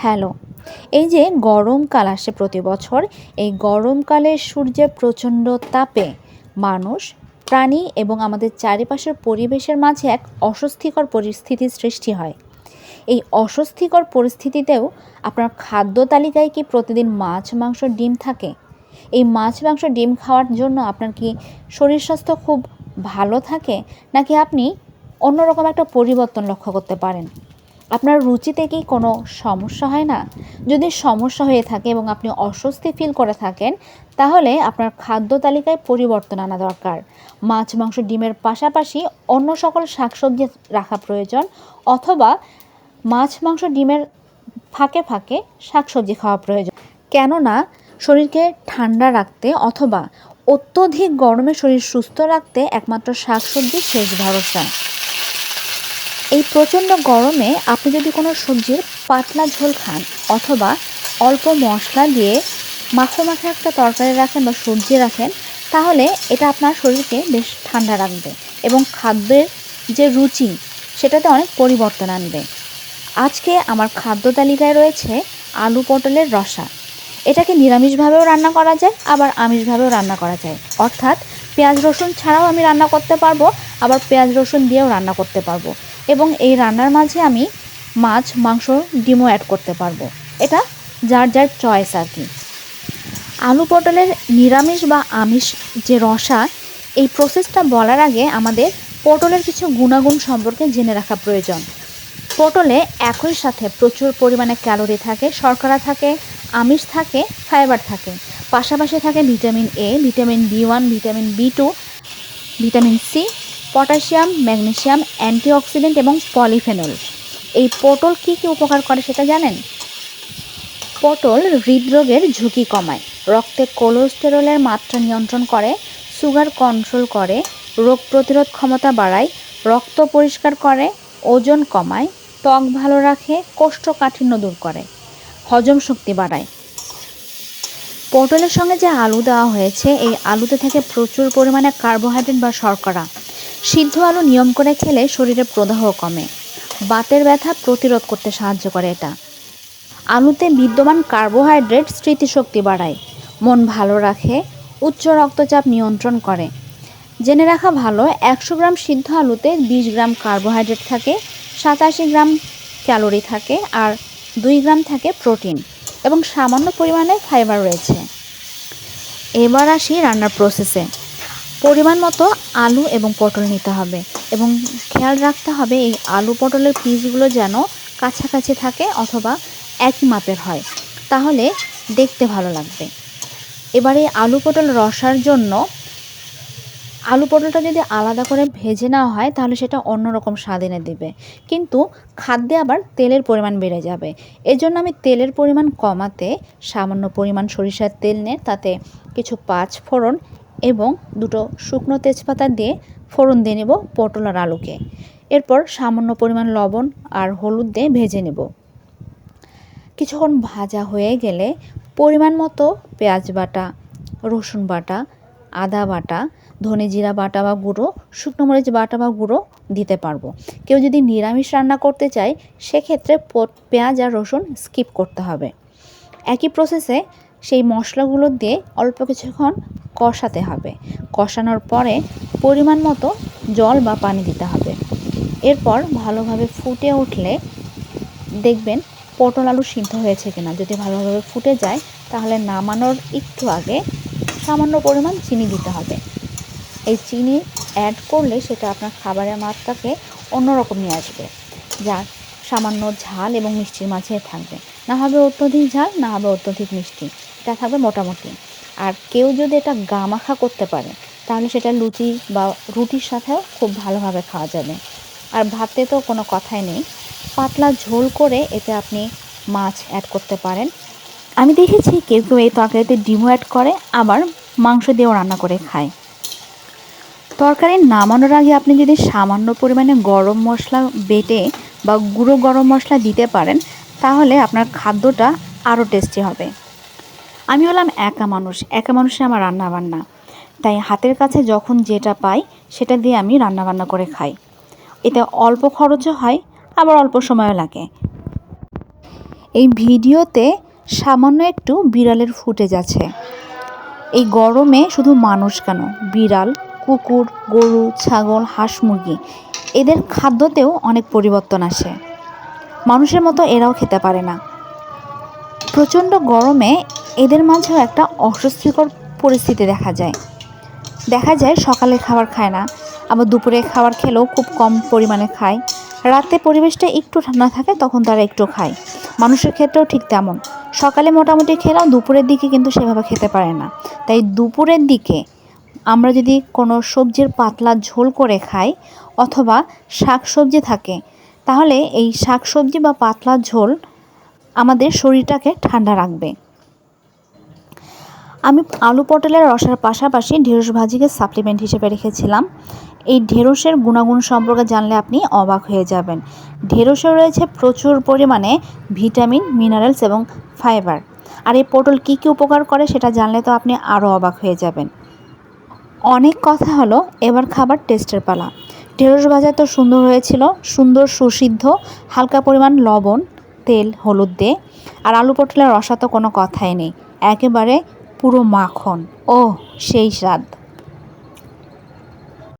Hello. এই যে গরমকাল আসে প্রতি বছর, এই গরমকালে সূর্যের প্রচণ্ড তাপে মানুষ, প্রাণী এবং আমাদের চারিপাশের পরিবেশের মাঝে এক অস্বস্তিকর পরিস্থিতির সৃষ্টি হয়। এই অস্বস্তিকর পরিস্থিতিতেও আপনার খাদ্য তালিকায় কি প্রতিদিন মাছ, মাংস, ডিম থাকে? এই মাছ, মাংস, ডিম খাওয়ার জন্য আপনার কি শরীর স্বাস্থ্য খুব ভালো থাকে? নাকি আপনি অন্যরকম একটা পরিবর্তন লক্ষ্য করতে পারেন? আপনার রুচিতে কি কোনো সমস্যা হয় না? যদি সমস্যা হয়ে থাকে এবং আপনি অস্বস্তি ফিল করে থাকেন, তাহলে আপনার খাদ্য তালিকায় পরিবর্তন আনা দরকার। মাছ, মাংস, ডিমের পাশাপাশি অন্য সকল শাকসবজি রাখা প্রয়োজন, অথবা মাছ, মাংস, ডিমের ফাঁকে ফাঁকে শাকসবজি খাওয়া প্রয়োজন। কেননা শরীরকে ঠান্ডা রাখতে অথবা অত্যধিক গরমে শরীর সুস্থ রাখতে একমাত্র শাকসবজি শেষ ভরসা। এই প্রচণ্ড গরমে আপনি যদি কোনো সবজির পাতলা ঝোল খান অথবা অল্প মশলা দিয়ে মাখো একটা তরকারি রাখেন বা সবজি রাখেন, তাহলে এটা আপনার শরীরকে বেশ ঠান্ডা রাখবে এবং খাদ্যের যে রুচি সেটাতে অনেক পরিবর্তন আনবে। আজকে আমার খাদ্য তালিকায় রয়েছে আলু পটলের রসা। এটাকে নিরামিষভাবেও রান্না করা যায়, আবার আমিষভাবেও রান্না করা যায়। অর্থাৎ পেঁয়াজ রসুন ছাড়াও আমি রান্না করতে পারবো, আবার পেঁয়াজ রসুন দিয়েও রান্না করতে পারবো। এবং এই রান্নার মাঝে আমি মাছ, মাংস, ডিমও অ্যাড করতে পারবো। এটা যার যার চয়েস আর কি। আলু পটলের নিরামিষ বা আমিষ যে রসা, এই প্রসেসটা বলার আগে আমাদের পটলের কিছু গুণাগুণ সম্পর্কে জেনে রাখা প্রয়োজন। পটলে একই সাথে প্রচুর পরিমাণে ক্যালোরি থাকে, শর্করা থাকে, আমিষ থাকে, ফাইবার থাকে, পাশাপাশি থাকে ভিটামিন এ, ভিটামিন বি1, ভিটামিন বি2, vitamin C, potassium, magnesium, antioxidant এবং পলিফেনল। এই পটল কী কী উপকার করে সেটা জানেন? পটল হৃদরোগের ঝুঁকি কমায়, রক্তে কোলেস্টেরলের মাত্রা নিয়ন্ত্রণ করে, সুগার কন্ট্রোল করে, রোগ প্রতিরোধ ক্ষমতা বাড়ায়, রক্ত পরিষ্কার করে, ওজন কমায়, ত্বক ভালো রাখে, কোষ্ঠকাঠিন্য দূর করে, হজম শক্তি বাড়ায়। পটলের সঙ্গে যে আলু দেওয়া হয়েছে, এই আলুতে থেকে প্রচুর পরিমাণে কার্বোহাইড্রেট বা শর্করা। সিদ্ধ আলু নিয়ম করে খেলে শরীরে প্রদাহ কমে, বাতের ব্যথা প্রতিরোধ করতে সাহায্য করে এটা। আলুতে বিদ্যমান কার্বোহাইড্রেট স্মৃতিশক্তি বাড়ায়, মন ভালো রাখে, উচ্চ রক্তচাপ নিয়ন্ত্রণ করে। জেনে রাখা ভালো, 100 গ্রাম সিদ্ধ আলুতে 20 গ্রাম কার্বোহাইড্রেট থাকে, 87 গ্রাম ক্যালোরি থাকে, আর 2 গ্রাম থাকে প্রোটিন এবং সামান্য পরিমাণে ফাইবার রয়েছে। এবার আসি রান্নার প্রসেসে। পরিমাণ মতো আলু এবং পটল নিতে হবে এবং খেয়াল রাখতে হবে এই আলু পটলের পিসগুলো যেন কাছাকাছি থাকে অথবা একই মাপের হয়, তাহলে দেখতে ভালো লাগবে। এবারে আলু পটল রসার জন্য আলু পটলটা যদি আলাদা করে ভেজে নেওয়া হয়, তাহলে সেটা অন্যরকম স্বাদ এনে দেবে, কিন্তু খাদ্যে আবার তেলের পরিমাণ বেড়ে যাবে। এজন্য আমি তেলের পরিমাণ কমাতে সামান্য পরিমাণ সরিষার তেল নিয়ে তাতে কিছু 5 ফোড়ন এবং 2টো শুকনো তেজপাতা দিয়ে ফোড়ন দিয়ে নেব পটল আর আলুকে। এরপর সামান্য পরিমাণ লবণ আর হলুদ দিয়ে ভেজে নেব। কিছুক্ষণ ভাজা হয়ে গেলে পরিমাণ মতো পেঁয়াজ বাটা, রসুন বাটা, আদা বাটা, ধনে জিরা বাটা বা গুঁড়ো, শুকনো মরিচ বাটা বা গুঁড়ো দিতে পারবো। কেউ যদি নিরামিষ রান্না করতে চায়, সেক্ষেত্রে পেঁয়াজ আর রসুন স্কিপ করতে হবে। একই প্রসেসে সেই মশলাগুলো দিয়ে অল্প কিছুক্ষণ কষাতে হবে। কষানোর পরে পরিমাণ মতো জল বা পানি দিতে হবে। এরপর ভালোভাবে ফুটে উঠলে দেখবেন পটল আলু সিদ্ধ হয়েছে কিনা। যদি ভালোভাবে ফুটে যায়, তাহলে নামানোর একটু আগে সামান্য পরিমাণ চিনি দিতে হবে। এই চিনি অ্যাড করলে সেটা আপনার খাবারের মাত্রাকে অন্যরকম নিয়ে আসবে, যা সামান্য ঝাল এবং মিষ্টির মাঝে থাকবে। না হবে অত্যধিক ঝাল, না হবে অত্যধিক মিষ্টি, এটা থাকবে মোটামুটি। আর কেউ যদি এটা গামাখা করতে পারে, তাহলে সেটা লুচি বা রুটির সাথেও খুব ভালোভাবে খাওয়া যাবে। আর ভাতে তো কোনো কথাই নেই। পাতলা ঝোল করে এতে আপনি মাছ অ্যাড করতে পারেন। আমি দেখেছি কেউ কেউ এই তরকারিতে ডিমও অ্যাড করে, আবার মাংস দিয়েও রান্না করে খায়। তরকারি নামানোর আগে আপনি যদি সামান্য পরিমাণে গরম মশলা বেটে বা গুঁড়ো গরম মশলা দিতে পারেন, তাহলে আপনার খাদ্যটা আরও টেস্টি হবে। আমি হলাম একা মানুষে আমার রান্নাবান্না, তাই হাতের কাছে যখন যেটা পাই সেটা দিয়ে আমি রান্নাবান্না করে খাই। এতে অল্প খরচও হয়, আবার অল্প সময়ও লাগে। এই ভিডিওতে সামান্য একটু বিড়ালের ফুটেজ আছে। এই গরমে শুধু মানুষ কেন, বিড়াল, কুকুর, গরু, ছাগল, হাঁস, মুরগি এদের খাদ্যতেও অনেক পরিবর্তন আসে। মানুষের মতো এরাও খেতে পারে না। প্রচণ্ড গরমে এদের মাঝেও একটা অস্বস্তিকর পরিস্থিতি দেখা যায় সকালের খাবার খায় না, আবার দুপুরে খাবার খেলেও খুব কম পরিমাণে খায়। রাতে পরিবেশটা একটু ঠান্ডা থাকে তখন তারা একটু খায়। মানুষের ক্ষেত্রেও ঠিক তেমন, সকালে মোটামুটি খেলেও দুপুরের দিকে কিন্তু সেভাবে খেতে পারে না। তাই দুপুরের দিকে আমরা যদি কোনো সবজির পাতলা ঝোল করে খাই অথবা শাক সবজি থাকে, তাহলে এই শাক সবজি বা পাতলা ঝোল আমাদের শরীরটাকে ঠান্ডা রাখবে। আমি আলু পটলের রসার পাশাপাশি ঢেঁড়স ভাজিকে সাপ্লিমেন্ট হিসেবে রেখেছিলাম। এই ঢেঁড়সের গুণাগুণ সম্পর্কে জানলে আপনি অবাক হয়ে যাবেন। ঢেঁড়সে রয়েছে প্রচুর পরিমাণে ভিটামিন, মিনারেলস এবং ফাইবার। আর এই পটল কী কী উপকার করে সেটা জানলে তো আপনি আরও অবাক হয়ে যাবেন। অনেক কথা হলো, এবার খাবার টেস্টের পালা। ঢেঁড়স ভাজা তো সুন্দর হয়েছিল, সুন্দর সুসিদ্ধ, হালকা পরিমাণ লবণ, তেল, হলুদ দিয়ে। আর আলু পটলের রসা তো কোনো কথাই নেই, একেবারে পুরো মাখন। ওহ, সেই স্বাদ।